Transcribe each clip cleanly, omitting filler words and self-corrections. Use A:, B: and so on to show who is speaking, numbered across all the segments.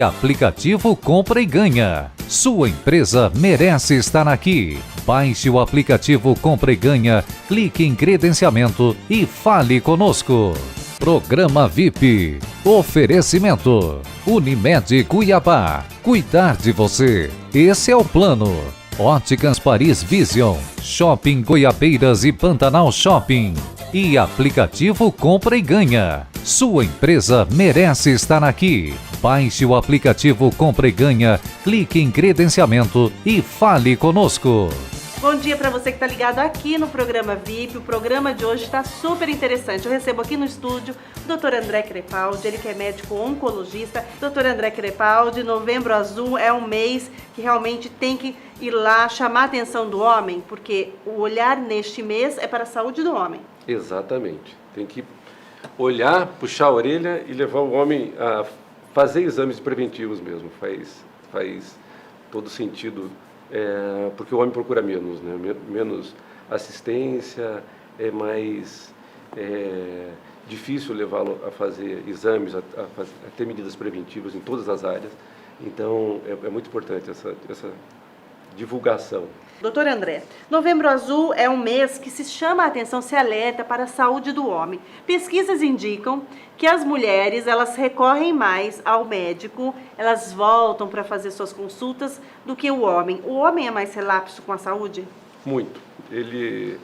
A: Aplicativo Compra e Ganha. Sua empresa merece estar aqui. Baixe o aplicativo Compra e Ganha, clique em credenciamento e fale conosco. Programa VIP. Oferecimento. Unimed Cuiabá. Cuidar de você. Esse é o plano. Óticas Paris Vision. Shopping Goiabeiras e Pantanal Shopping. E aplicativo Compra e Ganha. Sua empresa merece estar aqui. Baixe o aplicativo Compra e Ganha, clique em credenciamento e fale conosco.
B: Bom dia para você que está ligado aqui no programa VIP. O programa de hoje está super interessante. Eu recebo aqui no estúdio o Dr. André Crepaldi, ele que é médico oncologista. Dr. André Crepaldi, Novembro Azul é um mês que realmente tem que ir lá chamar a atenção do homem, porque o olhar neste mês é para a saúde do homem.
C: Exatamente. Tem que olhar, puxar a orelha e levar o homem a fazer exames preventivos mesmo. Faz todo sentido. Porque o homem procura menos, né? Menos assistência, é mais difícil levá-lo a fazer exames, a ter medidas preventivas em todas as áreas. Então, é muito importante essa divulgação.
B: Doutor André, Novembro Azul é um mês que se chama a atenção, se alerta para a saúde do homem. Pesquisas indicam que as mulheres, elas recorrem mais ao médico, elas voltam para fazer suas consultas do que o homem. O homem é mais relapso com a saúde?
C: Muito. Ele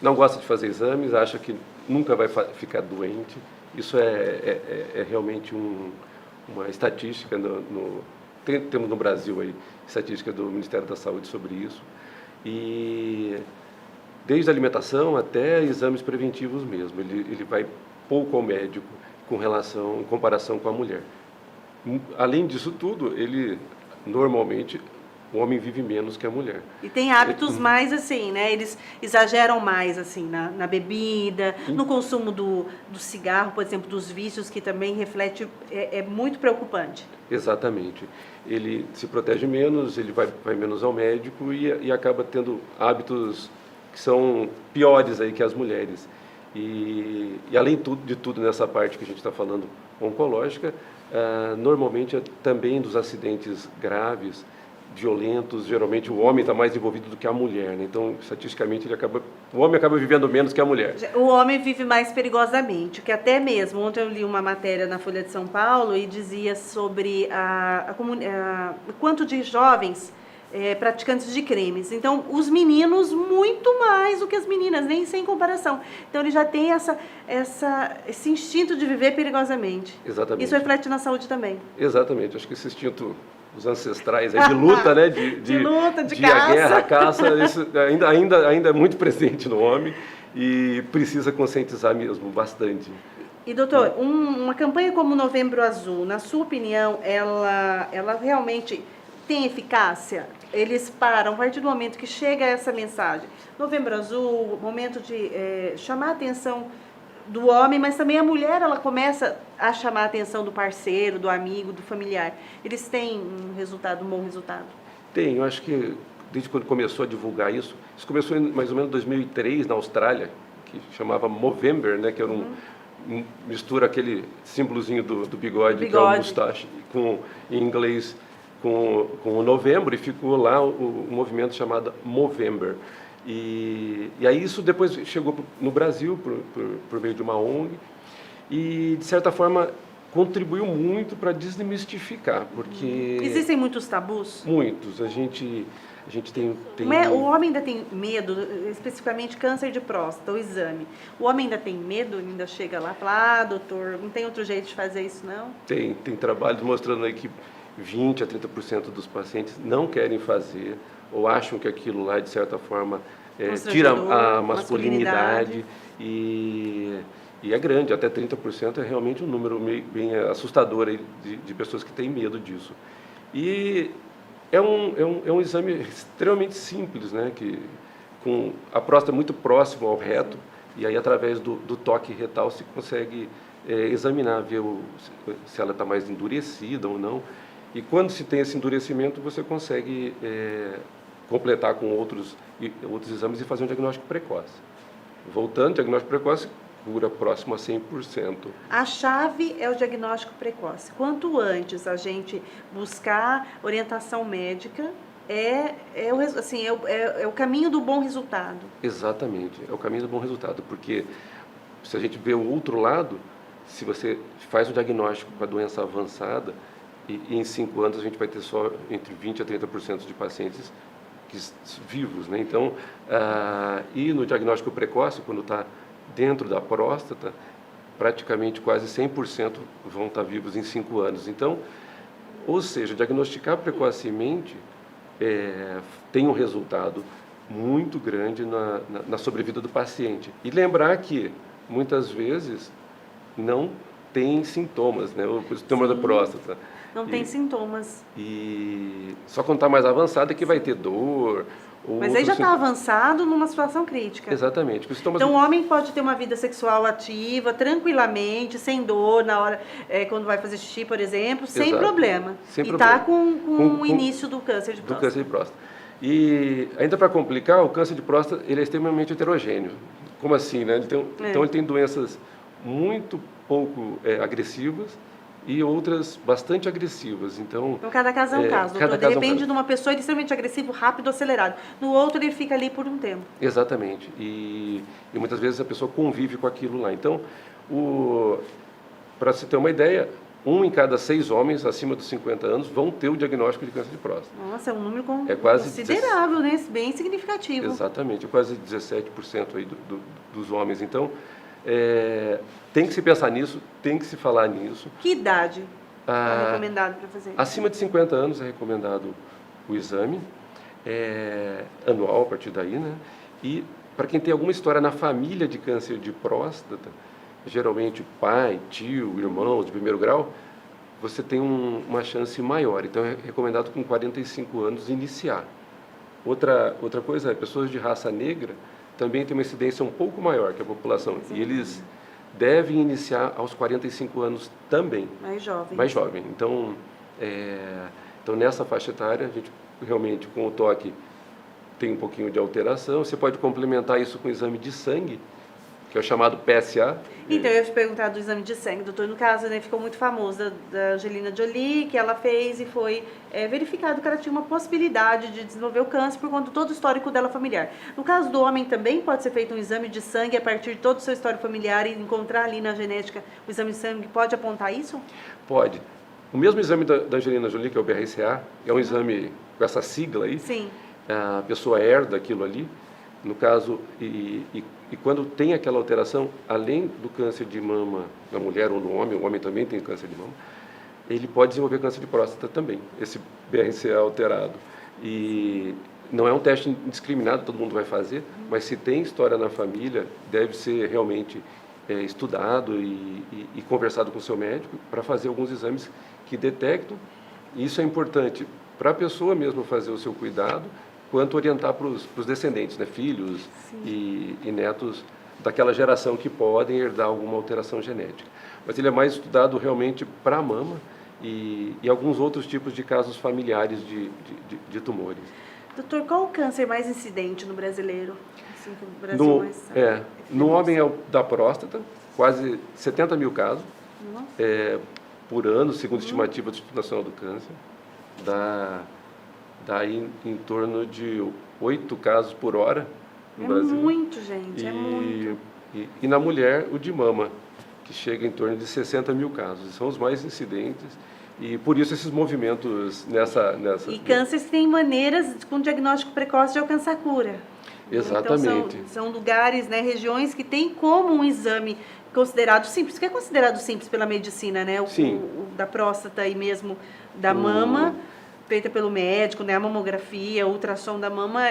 C: não gosta de fazer exames, acha que nunca vai ficar doente. Isso é realmente uma estatística, temos no Brasil aí, estatística do Ministério da Saúde sobre isso. E desde a alimentação até exames preventivos mesmo, ele vai pouco ao médico em comparação com a mulher. Além disso tudo, normalmente o homem vive menos que a mulher.
B: E tem hábitos mais assim, né? Eles exageram mais assim na bebida, no consumo do cigarro, por exemplo, dos vícios, que também reflete, é muito preocupante.
C: Exatamente. Ele se protege menos, ele vai menos ao médico e acaba tendo hábitos que são piores aí que as mulheres. E além de tudo, nessa parte que a gente está falando oncológica, normalmente também dos acidentes graves, violentos, geralmente o homem está mais envolvido do que a mulher, né? Então, estatisticamente, o homem acaba vivendo menos que a mulher.
B: O homem vive mais perigosamente, que até mesmo, ontem eu li uma matéria na Folha de São Paulo e dizia sobre o quanto de jovens praticantes de crimes. Então, os meninos muito mais do que as meninas, nem sem comparação. Então, ele já tem esse instinto de viver perigosamente.
C: Exatamente.
B: Isso reflete na saúde também.
C: Exatamente. Acho que esse instinto os ancestrais aí de luta, né?
B: De luta, de
C: caça.
B: A
C: guerra, a caça, isso ainda é muito presente no homem e precisa conscientizar mesmo bastante.
B: E doutor, uma campanha como Novembro Azul, na sua opinião, ela realmente tem eficácia? Eles param, a partir do momento que chega essa mensagem, Novembro Azul, momento de chamar a atenção do homem, mas também a mulher, ela começa a chamar a atenção do parceiro, do amigo, do familiar. Eles têm um bom resultado?
C: Tem, eu acho que desde quando começou a divulgar isso começou em mais ou menos 2003 na Austrália, que chamava Movember, né, que era mistura aquele símbolozinho do bigode, que é o mustache, em inglês com o novembro, e ficou lá o movimento chamado Movember. E aí isso depois chegou no Brasil por meio de uma ONG e, de certa forma, contribuiu muito para desmistificar, porque...
B: Existem muitos tabus?
C: Muitos. A gente tem...
B: O homem ainda tem medo, especificamente câncer de próstata, o exame. O homem ainda tem medo, ainda chega lá e fala, doutor, não tem outro jeito de fazer isso, não?
C: Tem trabalhos mostrando aí que 20% a 30% dos pacientes não querem fazer ou acham que aquilo lá, de certa forma, tira a masculinidade e é grande, até 30% é realmente um número bem assustador aí de pessoas que têm medo disso. E é um exame extremamente simples, né, com a próstata muito próxima ao reto, e aí através do toque retal se consegue examinar, ver se ela está mais endurecida ou não. E quando se tem esse endurecimento, você consegue completar com outros exames e fazer um diagnóstico precoce. Voltando, diagnóstico precoce cura próxima a 100%.
B: A chave é o diagnóstico precoce. Quanto antes a gente buscar orientação médica, é o caminho do bom resultado.
C: Exatamente, é o caminho do bom resultado, porque se a gente vê o outro lado, se você faz o diagnóstico com a doença avançada, e em 5 anos a gente vai ter só entre 20% a 30% de pacientes vivos, né? Então, e no diagnóstico precoce, quando está dentro da próstata, praticamente quase 100% vão estar vivos em 5 anos. Então, ou seja, diagnosticar precocemente tem um resultado muito grande na sobrevida do paciente. E lembrar que, muitas vezes, não tem sintomas, né? O sintoma da próstata.
B: Não tem sintomas.
C: E só quando está mais avançado é que vai ter dor.
B: Mas aí já está avançado numa situação crítica.
C: Exatamente.
B: Então o homem pode ter uma vida sexual ativa, tranquilamente, sem dor, na hora, quando vai fazer xixi, por exemplo, sem problema. E está com o início do câncer de próstata.
C: Do câncer de próstata. E ainda para complicar, o câncer de próstata ele é extremamente heterogêneo. Como assim, né? Então ele tem doenças muito pouco agressivas e outras bastante agressivas. Então
B: cada caso é um caso, doutor. De repente, de uma pessoa ele é extremamente agressivo, rápido, acelerado. No outro, ele fica ali por um tempo.
C: Exatamente. E muitas vezes a pessoa convive com aquilo lá. Então, para você ter uma ideia, 1 em cada 6 homens acima dos 50 anos vão ter o diagnóstico de câncer de próstata.
B: Nossa, é um número
C: quase
B: considerável, né? Bem significativo.
C: Exatamente, é quase 17% aí dos homens. Então, tem que se pensar nisso, tem que se falar nisso.
B: Que idade é recomendado para fazer?
C: Acima de 50 anos é recomendado o exame anual a partir daí, né? E para quem tem alguma história na família de câncer de próstata, geralmente pai, tio, irmãos de primeiro grau, você tem uma chance maior. Então é recomendado com 45 anos iniciar. Outra coisa é pessoas de raça negra também tem uma incidência um pouco maior que a população. E eles devem iniciar aos 45 anos também. Mais jovem. Então, nessa faixa etária, a gente realmente, com o toque, tem um pouquinho de alteração. Você pode complementar isso com o exame de sangue, que é o chamado PSA.
B: Então, eu ia te perguntar do exame de sangue, doutor. No caso, né, ficou muito famoso da Angelina Jolie, que ela fez e foi verificado que ela tinha uma possibilidade de desenvolver o câncer por conta de todo o histórico dela familiar. No caso do homem, também pode ser feito um exame de sangue a partir de todo o seu histórico familiar e encontrar ali na genética o exame de sangue pode apontar isso?
C: Pode. O mesmo exame da Angelina Jolie, que é o BRCA, é um exame com essa sigla aí.
B: Sim.
C: A pessoa herda aquilo ali. No caso, e quando tem aquela alteração, além do câncer de mama na mulher ou no homem, o homem também tem câncer de mama, ele pode desenvolver câncer de próstata também, esse BRCA alterado. E não é um teste indiscriminado, todo mundo vai fazer, mas se tem história na família, deve ser realmente estudado e conversado com o seu médico para fazer alguns exames que detectam. E isso é importante para a pessoa mesmo fazer o seu cuidado, quanto orientar para os descendentes, né, filhos e netos daquela geração que podem herdar alguma alteração genética. Mas ele é mais estudado realmente para a mama e alguns outros tipos de casos familiares de tumores.
B: Doutor, qual o câncer mais incidente no brasileiro? Assim, que o Brasil
C: no homem é o da próstata, quase 70 mil casos por ano, segundo a estimativa do Instituto Nacional do Câncer. Dá em torno de 8 casos por hora no Brasil.
B: É muito, gente, é muito.
C: E na mulher, o de mama, que chega em torno de 60 mil casos. São os mais incidentes e por isso esses movimentos nessa...
B: E cânceres têm maneiras, com diagnóstico precoce, de alcançar a cura.
C: Exatamente.
B: Então, são lugares, né, regiões que têm como um exame considerado simples, que é considerado simples pela medicina, né? O da próstata e mesmo da mama, feita pelo médico, né? A mamografia, o ultrassom da mama,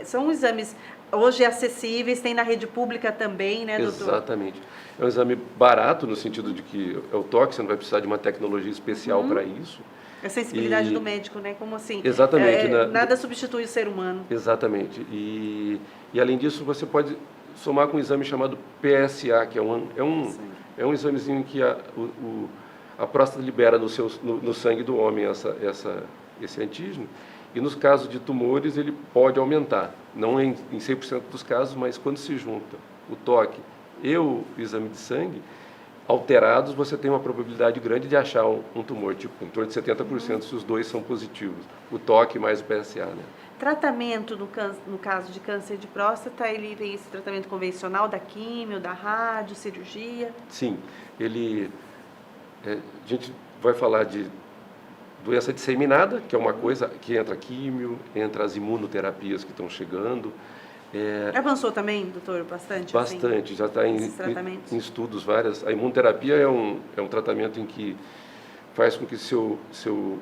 B: são exames hoje acessíveis, tem na rede pública também, né, doutor?
C: Exatamente. É um exame barato, no sentido de que é o toque, você não vai precisar de uma tecnologia especial para isso.
B: A sensibilidade do médico, né? Como assim?
C: Exatamente.
B: Nada substitui o ser humano.
C: Exatamente. E além disso, você pode somar com um exame chamado PSA, que é um examezinho que a próstata libera no sangue do homem esse antígeno, e nos casos de tumores ele pode aumentar, não em 100% dos casos, mas quando se junta o toque, e o exame de sangue, alterados, você tem uma probabilidade grande de achar um tumor, tipo, em torno de 70% se os dois são positivos, o toque mais o PSA, né?
B: Tratamento no caso de câncer de próstata, ele tem esse tratamento convencional da químio, da rádio, cirurgia?
C: Sim, a gente vai falar de doença disseminada, que é uma coisa que entra químio, entra as imunoterapias que estão chegando.
B: Avançou também, doutor, bastante?
C: Bastante,
B: assim,
C: já está em estudos várias. A imunoterapia é um tratamento em que faz com que seu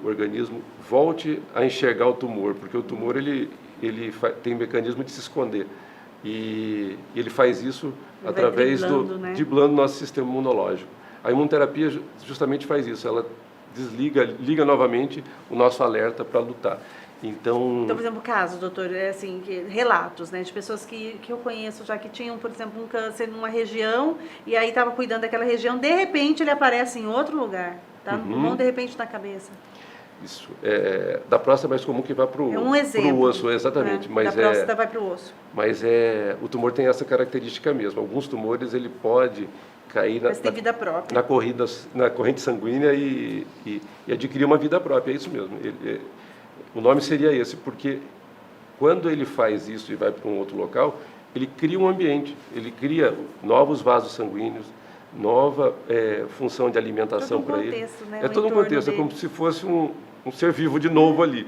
C: organismo volte a enxergar o tumor, porque o tumor tem um mecanismo de se esconder. E ele faz isso através driblando nosso sistema imunológico. A imunoterapia justamente faz isso, ela liga novamente o nosso alerta para lutar. Então,
B: por exemplo, casos, doutor, relatos, né, de pessoas que eu conheço já que tinham, por exemplo, um câncer numa região e aí estava cuidando daquela região, de repente ele aparece em outro lugar, tá? Não de repente na cabeça.
C: Isso. Da próstata é mais comum que vá para o osso, exatamente.
B: Né? Da próstata vai para o osso.
C: Mas o tumor tem essa característica mesmo. Alguns tumores ele pode cair na corrente sanguínea e adquirir uma vida própria, é isso mesmo. O nome seria esse, porque quando ele faz isso e vai para um outro local, ele cria um ambiente, ele cria novos vasos sanguíneos, nova função de alimentação para ele.
B: Né?
C: É todo um contexto, é como se fosse um ser vivo de novo ali,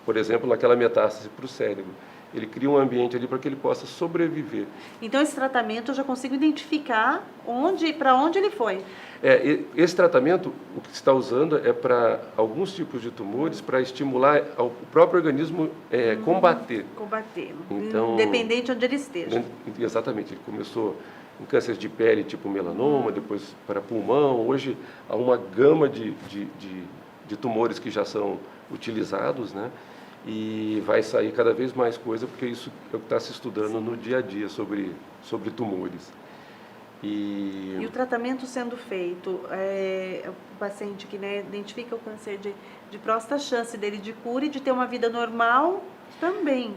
C: por exemplo, naquela metástase para o cérebro. Ele cria um ambiente ali para que ele possa sobreviver.
B: Então, esse tratamento eu já consigo identificar para onde ele foi.
C: Esse tratamento, o que se está usando é para alguns tipos de tumores, para estimular o próprio organismo combater.
B: Então, independente de onde ele esteja.
C: Exatamente. Ele começou em cânceres de pele, tipo melanoma, depois para pulmão. Hoje, há uma gama de tumores que já são utilizados, né? E vai sair cada vez mais coisa, porque isso é o que está se estudando no dia a dia sobre tumores.
B: E o tratamento sendo feito, o paciente que identifica o câncer de próstata, a chance dele de cura e de ter uma vida normal também.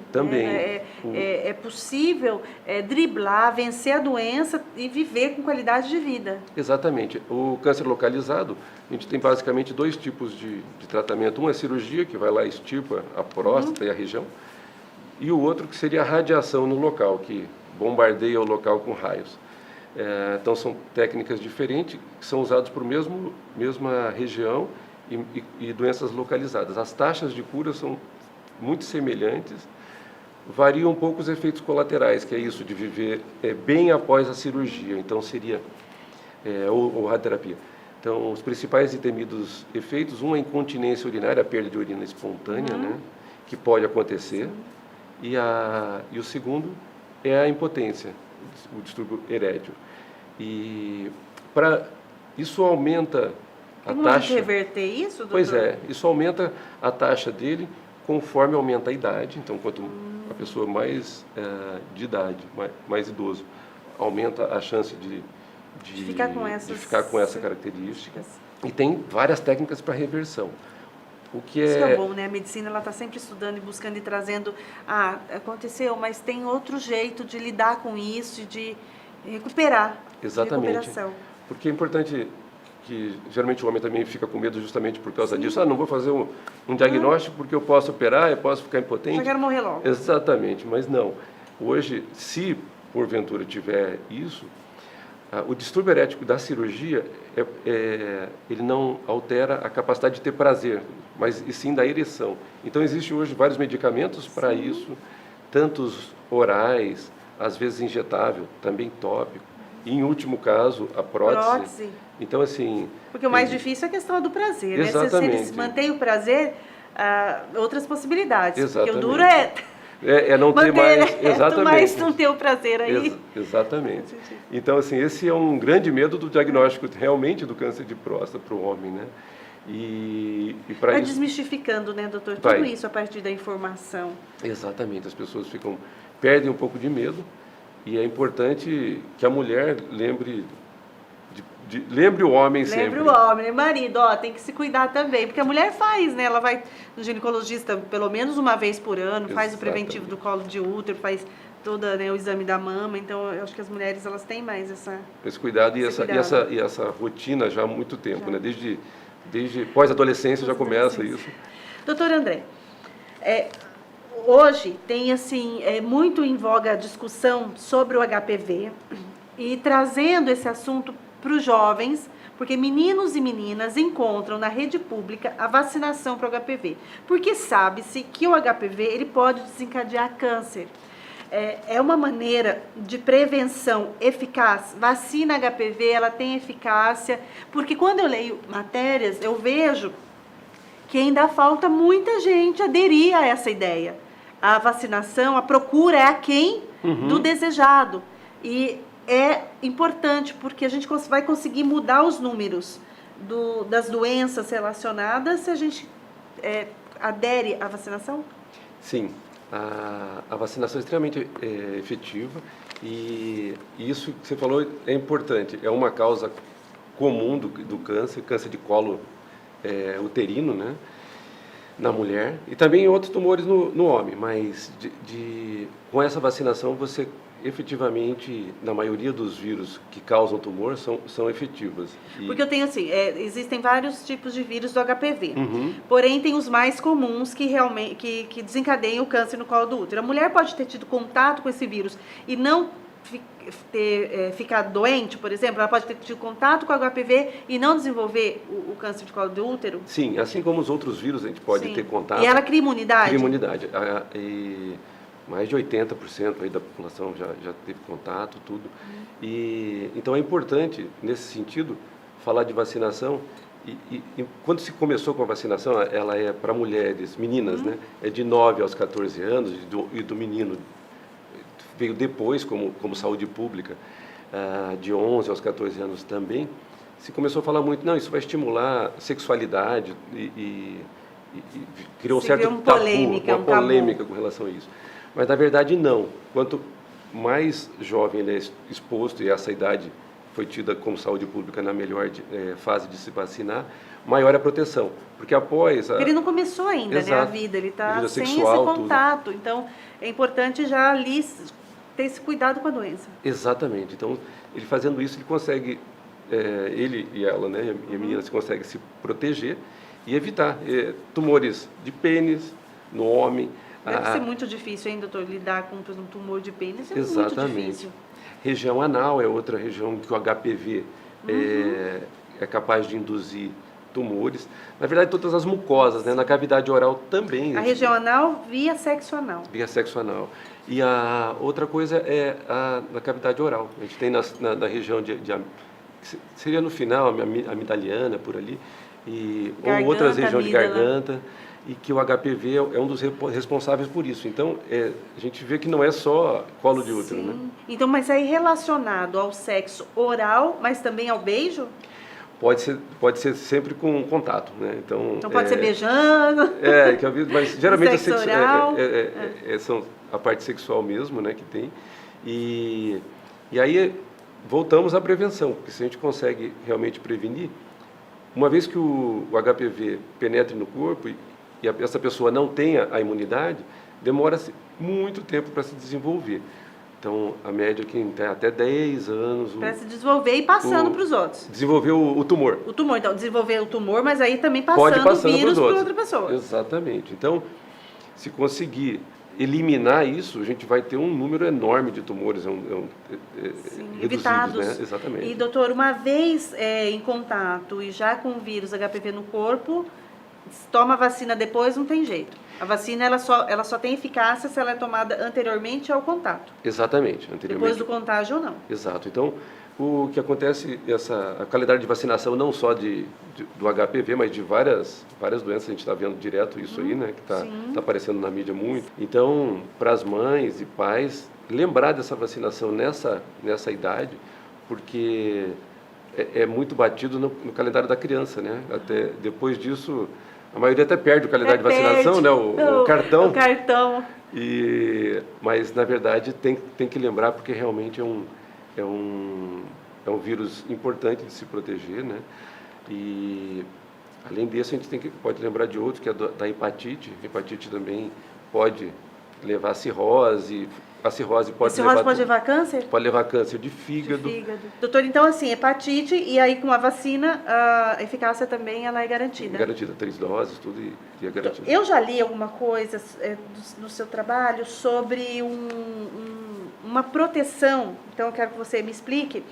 B: É possível driblar, vencer a doença e viver com qualidade de vida.
C: Exatamente. O câncer localizado, a gente tem basicamente dois tipos de tratamento. Um é cirurgia, que vai lá e extirpa a próstata e a região, e o outro que seria a radiação no local, que bombardeia o local com raios. Então são técnicas diferentes que são usadas para a mesma região e doenças localizadas. As taxas de cura são muito semelhantes, variam um pouco os efeitos colaterais, que é isso de viver bem após a cirurgia, então seria ou radioterapia. Então, os principais e temidos efeitos, um é a incontinência urinária, a perda de urina espontânea, né, que pode acontecer, e o segundo é a impotência, o distúrbio erétil. E isso aumenta a taxa...
B: de reverter isso, doutor?
C: Pois isso aumenta a taxa dele conforme aumenta a idade. Então, quanto a pessoa mais de idade, mais idoso, aumenta a chance de ficar com essa característica. E tem várias técnicas para reversão.
B: Isso é bom, né? A medicina está sempre estudando e buscando e trazendo. Aconteceu, mas tem outro jeito de lidar com isso e de recuperar.
C: Exatamente.
B: Recuperação.
C: Porque é importante que geralmente o homem também fica com medo justamente por causa disso. Não vou fazer um diagnóstico porque eu posso operar, eu posso ficar impotente.
B: Só quero morrer logo.
C: Exatamente, mas não. Hoje, se porventura tiver isso, o distúrbio erético da cirurgia, ele não altera a capacidade de ter prazer, mas e sim da ereção. Então, existem hoje vários medicamentos para isso, tantos orais, às vezes injetável, também tópico. E, em último caso, a prótese. Então, assim...
B: Porque o mais difícil é a questão do prazer,
C: exatamente.
B: Né? Se eles mantêm o prazer, outras possibilidades.
C: Exatamente.
B: Porque o duro é
C: não ter mais... Exatamente.
B: Mas não ter o prazer aí.
C: Exatamente. Então, assim, esse é um grande medo do diagnóstico realmente do câncer de próstata para o homem, né? E para isso...
B: desmistificando, né, doutor? Tudo isso a partir da informação.
C: Exatamente. As pessoas perdem um pouco de medo. E é importante que a mulher lembre o homem sempre.
B: Lembre o homem, marido, tem que se cuidar também. Porque a mulher faz, né? Ela vai no ginecologista pelo menos uma vez por ano, faz o preventivo do colo de útero, faz toda, né, o exame da mama, então eu acho que as mulheres elas têm mais
C: esse cuidado e essa rotina já há muito tempo, né? Desde pós-adolescência já começa isso.
B: Doutor André, hoje tem assim muito em voga a discussão sobre o HPV e trazendo esse assunto para os jovens, porque meninos e meninas encontram na rede pública a vacinação para o HPV, porque sabe-se que o HPV ele pode desencadear câncer. É uma maneira de prevenção eficaz. Vacina HPV, ela tem eficácia, porque quando eu leio matérias, eu vejo que ainda falta muita gente aderir a essa ideia. A vacinação, a procura é aquém do desejado. E é importante, porque a gente vai conseguir mudar os números das doenças relacionadas se a gente adere à vacinação?
C: Sim. A vacinação é extremamente efetiva e isso que você falou é importante. É uma causa comum do câncer de colo uterino, né, na mulher e também outros tumores no homem. Mas com essa vacinação você efetivamente, na maioria dos vírus que causam tumor, são efetivas.
B: Porque eu tenho assim, existem vários tipos de vírus do HPV, porém tem os mais comuns que realmente que desencadeiam o câncer no colo do útero. A mulher pode ter tido contato com esse vírus e não ficar doente, por exemplo, ela pode ter tido contato com o HPV e não desenvolver o câncer de colo do útero?
C: Sim, assim como os outros vírus a gente pode ter contato.
B: E ela cria imunidade?
C: Cria imunidade. Mais de 80% aí da população já teve contato, tudo. E então é importante, nesse sentido, falar de vacinação. E quando se começou com a vacinação, ela é para mulheres, meninas, né? É de 9 aos 14 anos, e do menino veio depois, como saúde pública, de 11 aos 14 anos também. Se começou a falar muito, não, isso vai estimular a sexualidade e criou um certo tabu, uma polêmica com relação a isso. Mas, na verdade, não. Quanto mais jovem ele é exposto, e essa idade foi tida como saúde pública na melhor fase de se vacinar, maior é a proteção. Porque após...
B: Ele não começou ainda, né, a vida, ele está sem sexual, esse contato. Tudo. Então, é importante já ali ter esse cuidado com a doença.
C: Exatamente. Então, ele fazendo isso, ele consegue, ele e ela, né, e a menina, se consegue se proteger e evitar tumores de pênis no homem.
B: Deve ser muito difícil, hein, doutor, lidar com um tumor de pênis, é
C: exatamente.
B: Muito difícil.
C: Região anal é outra região que o HPV é capaz de induzir tumores. Na verdade, todas as mucosas, né, na cavidade oral também.
B: A região anal via sexo anal.
C: Via sexo anal. E a outra coisa é na cavidade oral. A gente tem na região seria no final, a amidaliana, por ali, ou outras regiões de garganta. E que o HPV é um dos responsáveis por isso. Então, a gente vê que não é só colo de útero, né?
B: Então, mas é relacionado ao sexo oral, mas também ao beijo?
C: Pode ser sempre com contato, né? Então
B: pode ser beijando.
C: Mas geralmente
B: sexo oral.
C: São a parte sexual mesmo, né, que tem. E aí voltamos à prevenção, porque se a gente consegue realmente prevenir, uma vez que o HPV penetre no corpo e essa pessoa não tenha a imunidade, demora-se muito tempo para se desenvolver. Então, a média que tem até 10 anos...
B: Para se desenvolver e passando para os outros.
C: Desenvolver o tumor.
B: O tumor, então, desenvolver o tumor, mas aí também passando o vírus para outra pessoa.
C: Exatamente. Então, se conseguir eliminar isso, a gente vai ter um número enorme de tumores
B: evitados.
C: Né? Exatamente.
B: E, doutor, uma vez em contato e já com o vírus HPV no corpo, toma a vacina depois, não tem jeito. A vacina ela só tem eficácia se ela é tomada anteriormente ao contato.
C: Exatamente. Anteriormente.
B: Depois do contágio ou não.
C: Exato. Então, o que acontece, a qualidade de vacinação não só do HPV, mas de várias doenças, a gente está vendo direto isso aí, né, que está aparecendo na mídia muito. Então, para as mães e pais, lembrar dessa vacinação nessa idade, porque é muito batido no calendário da criança, né? Até depois disso, a maioria até perde o calendário de vacinação, né? O cartão.
B: O cartão.
C: Mas, na verdade, tem que lembrar, porque realmente é um vírus importante de se proteger, né? E, além disso, a gente pode lembrar de outros, que é da hepatite. A hepatite também pode levar a cirrose, a cirrose pode
B: levar câncer?
C: Pode levar câncer de fígado.
B: Doutor, então assim, hepatite, e aí com a vacina, a eficácia também ela é garantida?
C: Garantida, 3 doses, tudo e é garantido.
B: Eu já li alguma coisa no seu trabalho sobre uma proteção, então eu quero que você me explique.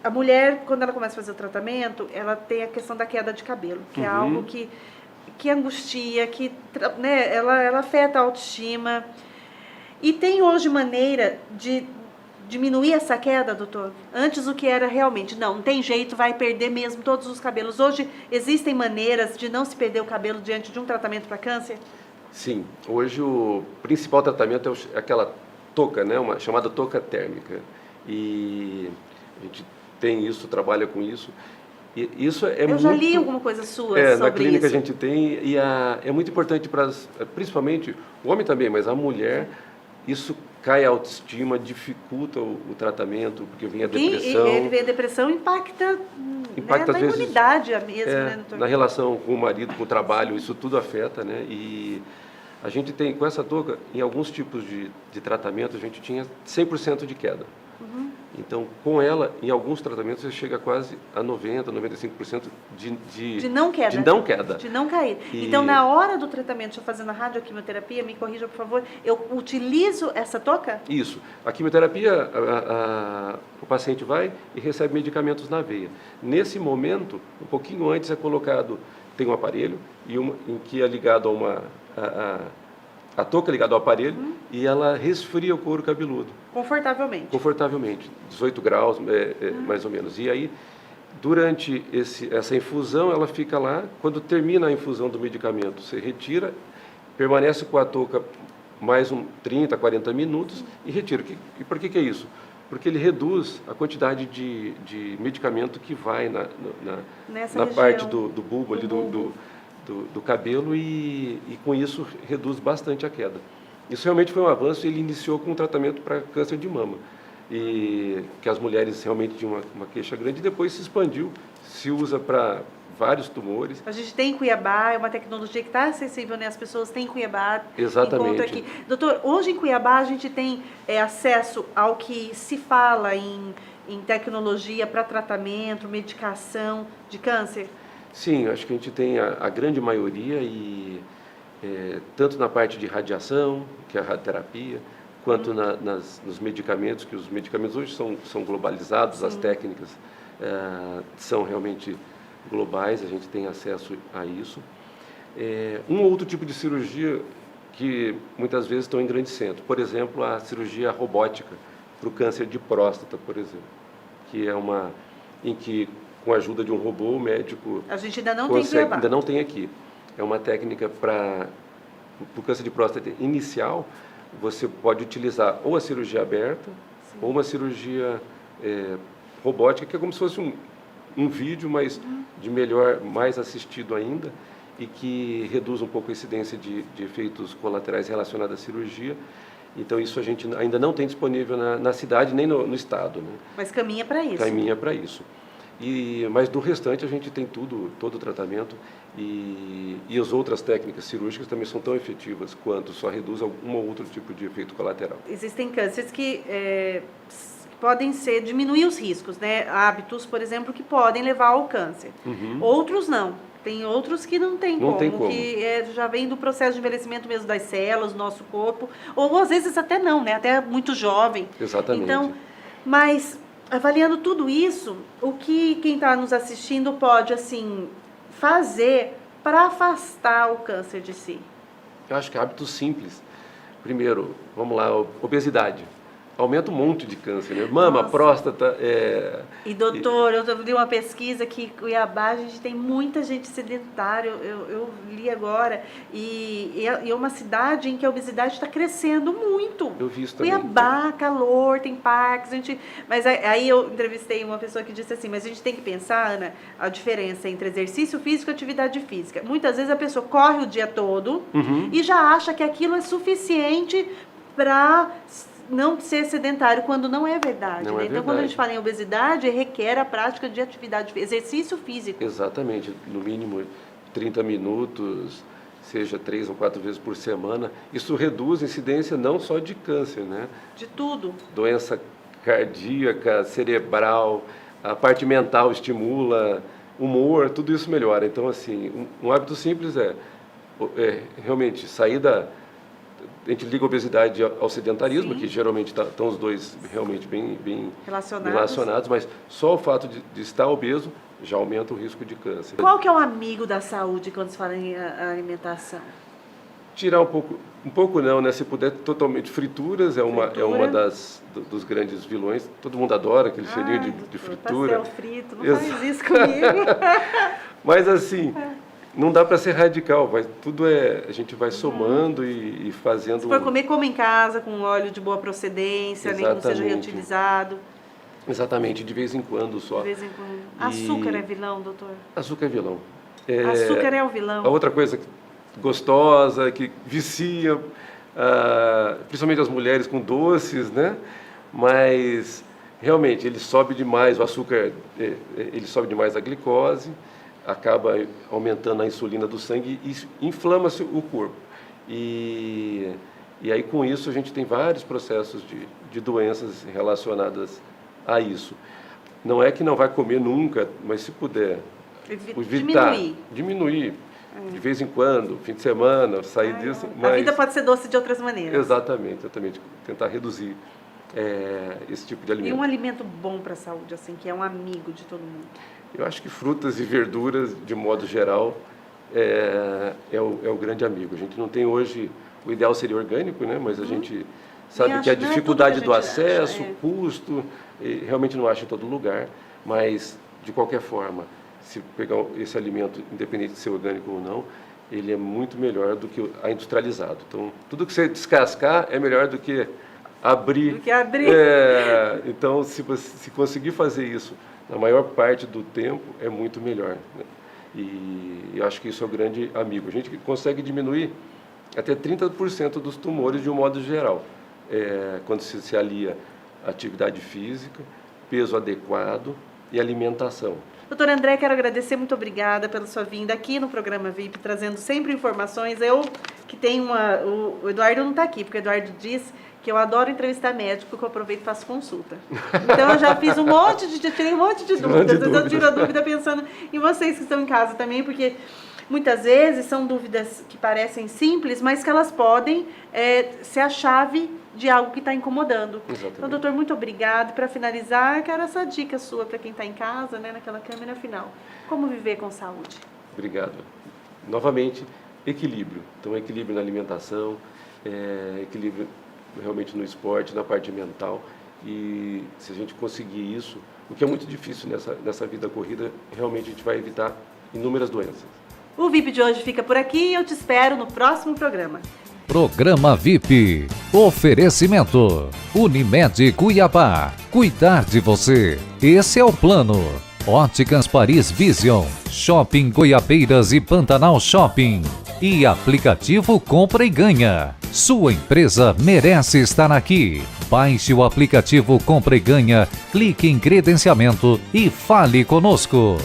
B: A mulher, quando ela começa a fazer o tratamento, ela tem a questão da queda de cabelo, que é algo que angustia, né, ela afeta a autoestima. E tem hoje maneira de diminuir essa queda, doutor? Antes o que era realmente, não tem jeito, vai perder mesmo todos os cabelos. Hoje existem maneiras de não se perder o cabelo diante de um tratamento para câncer?
C: Sim, hoje o principal tratamento é aquela touca, né, uma chamada touca térmica. E a gente tem isso, trabalha com isso. E isso
B: Eu já li alguma coisa sua sobre isso.
C: Na clínica a gente tem, e é muito importante principalmente, o homem também, mas a mulher, isso cai a autoestima, dificulta o tratamento, porque vem a depressão.
B: Ele vem a depressão, impacta né, na imunidade mesmo, né, doutor?
C: Na relação com o marido, com o trabalho, isso tudo afeta, né? E a gente tem, com essa touca, em alguns tipos de tratamento, a gente tinha 100% de queda. Então, com ela, em alguns tratamentos, você chega quase a 90%, 95%
B: de não queda.
C: De não queda.
B: De não cair. Então, na hora do tratamento, estou fazendo a radioquimioterapia, me corrija, por favor, eu utilizo essa touca?
C: Isso. A quimioterapia, o paciente vai e recebe medicamentos na veia. Nesse momento, um pouquinho antes é colocado, tem um aparelho, em que é ligado a touca ligada ao aparelho e ela resfria o couro cabeludo.
B: Confortavelmente?
C: Confortavelmente, 18 graus, mais ou menos. E aí, durante essa infusão, ela fica lá. Quando termina a infusão do medicamento, você retira, permanece com a touca mais 30, 40 minutos e retira. E por que é isso? Porque ele reduz a quantidade de medicamento que vai na parte do bulbo, ali do cabelo e com isso reduz bastante a queda. Isso realmente foi um avanço. Ele iniciou com um tratamento para câncer de mama, e que as mulheres realmente tinham uma queixa grande, e depois se expandiu, se usa para vários tumores.
B: A gente tem em Cuiabá, é uma tecnologia que está acessível, né? As pessoas têm em Cuiabá.
C: Exatamente.
B: Encontra aqui. Doutor, hoje em Cuiabá a gente tem acesso ao que se fala em tecnologia para tratamento, medicação de câncer?
C: Sim, acho que a gente tem a grande maioria, e tanto na parte de radiação, que é a radioterapia, quanto nos medicamentos, que os medicamentos hoje são globalizados, as técnicas são realmente globais, a gente tem acesso a isso. Um ou outro tipo de cirurgia que muitas vezes estão em grande centro, por exemplo, a cirurgia robótica para o câncer de próstata, por exemplo, que é em que, com a ajuda de um robô, o médico...
B: A gente ainda não tem Cuiabá.
C: Ainda não tem aqui. É uma técnica para o câncer de próstata inicial. Você pode utilizar ou a cirurgia aberta, ou uma cirurgia robótica, que é como se fosse um vídeo, mas mais assistido ainda, e que reduz um pouco a incidência de efeitos colaterais relacionados à cirurgia. Então, isso a gente ainda não tem disponível na cidade, nem no estado, né?
B: Mas caminha para isso.
C: Caminha para isso. Mas do restante a gente tem todo o tratamento, e as outras técnicas cirúrgicas também são tão efetivas quanto, só reduz um ou outro tipo de efeito colateral.
B: Existem cânceres que podem diminuir os riscos, né? Hábitos, por exemplo, que podem levar ao câncer. Outros não. Tem outros que não tem como. Que já vem do processo de envelhecimento mesmo das células, do nosso corpo, ou às vezes até não, né? Até muito jovem.
C: Exatamente.
B: Então, mas avaliando tudo isso, o que quem está nos assistindo pode, assim, fazer para afastar o câncer de si?
C: Eu acho que hábitos simples. Primeiro, vamos lá, obesidade. Aumenta um monte de câncer, né? Mama, próstata...
B: E doutor, eu li uma pesquisa que em Cuiabá a gente tem muita gente sedentária, eu li agora, e é uma cidade em que a obesidade está crescendo muito.
C: Eu vi isso também.
B: Cuiabá, calor, tem parques, mas aí eu entrevistei uma pessoa que disse assim, mas a gente tem que pensar, Ana, a diferença entre exercício físico e atividade física. Muitas vezes a pessoa corre o dia todo e já acha que aquilo é suficiente para não ser sedentário, quando não é verdade.
C: Não é
B: então,
C: verdade.
B: Quando a gente fala em obesidade, requer a prática de exercício físico.
C: Exatamente, no mínimo 30 minutos, seja 3 ou 4 vezes por semana, isso reduz a incidência não só de câncer, né?
B: De tudo.
C: Doença cardíaca, cerebral, a parte mental estimula, humor, tudo isso melhora. Então, assim, um hábito simples é realmente sair da... A gente liga a obesidade ao sedentarismo, sim, que geralmente estão os dois realmente bem relacionados, mas só o fato de estar obeso já aumenta o risco de câncer.
B: Qual que é o amigo da saúde quando se fala em alimentação?
C: Tirar um pouco não, né? Se puder, totalmente. Frituras é uma dos grandes vilões. Todo mundo adora aquele cheirinho de fritura.
B: Pastel frito, não faz isso comigo.
C: Mas assim, não dá para ser radical, a gente vai somando e fazendo...
B: Se for comer, come em casa, com óleo de boa procedência, nem que não seja reutilizado.
C: Exatamente, de vez em quando só.
B: De vez em quando. Açúcar é vilão, doutor?
C: Açúcar é vilão.
B: Açúcar é o vilão.
C: A outra coisa gostosa, que vicia, principalmente as mulheres com doces, né? Mas, realmente, ele sobe demais, o açúcar, ele sobe demais a glicose, acaba aumentando a insulina do sangue e inflama-se o corpo. E aí, com isso, a gente tem vários processos de doenças relacionadas a isso. Não é que não vai comer nunca, mas se puder evitar, diminuir de vez em quando, fim de semana, sair disso.
B: Mas a vida pode ser doce de outras maneiras.
C: Exatamente. Tentar reduzir esse tipo de alimento.
B: E um alimento bom para a saúde, assim, que é um amigo de todo mundo?
C: Eu acho que frutas e verduras, de modo geral, é o grande amigo. A gente não tem hoje, o ideal seria orgânico, né? Mas a gente sabe que a dificuldade do acesso, o custo, realmente não acha em todo lugar, mas, de qualquer forma, se pegar esse alimento, independente de ser orgânico ou não, ele é muito melhor do que a industrializado. Então, tudo que você descascar é melhor do que abrir. Então, se conseguir fazer isso na maior parte do tempo, é muito melhor, né? E eu acho que isso é o grande amigo. A gente consegue diminuir até 30% dos tumores de um modo geral, quando se alia atividade física, peso adequado e alimentação.
B: Doutor André, quero agradecer, muito obrigada pela sua vinda aqui no programa VIP, trazendo sempre informações. Eu que tenho o Eduardo não está aqui, porque o Eduardo diz que eu adoro entrevistar médico, que eu aproveito e faço consulta. Então eu já fiz tirei um monte de dúvidas. Eu tiro a dúvida pensando em vocês que estão em casa também, porque muitas vezes são dúvidas que parecem simples, mas que elas podem ser a chave de algo que está incomodando.
C: Exatamente.
B: Então, doutor, muito obrigado. Para finalizar, quero essa dica sua para quem está em casa, né, naquela câmera final. Como viver com saúde?
C: Obrigado. Novamente, equilíbrio. Então, equilíbrio na alimentação, equilíbrio realmente no esporte, na parte mental. E se a gente conseguir isso, o que é muito difícil nessa vida corrida, realmente a gente vai evitar inúmeras doenças.
B: O VIP de hoje fica por aqui e eu te espero no próximo programa.
A: Programa VIP. Oferecimento. Unimed Cuiabá. Cuidar de você. Esse é o plano. Óticas Paris Vision. Shopping Goiabeiras e Pantanal Shopping. E aplicativo Compra e Ganha. Sua empresa merece estar aqui. Baixe o aplicativo Compra e Ganha, clique em credenciamento e fale conosco.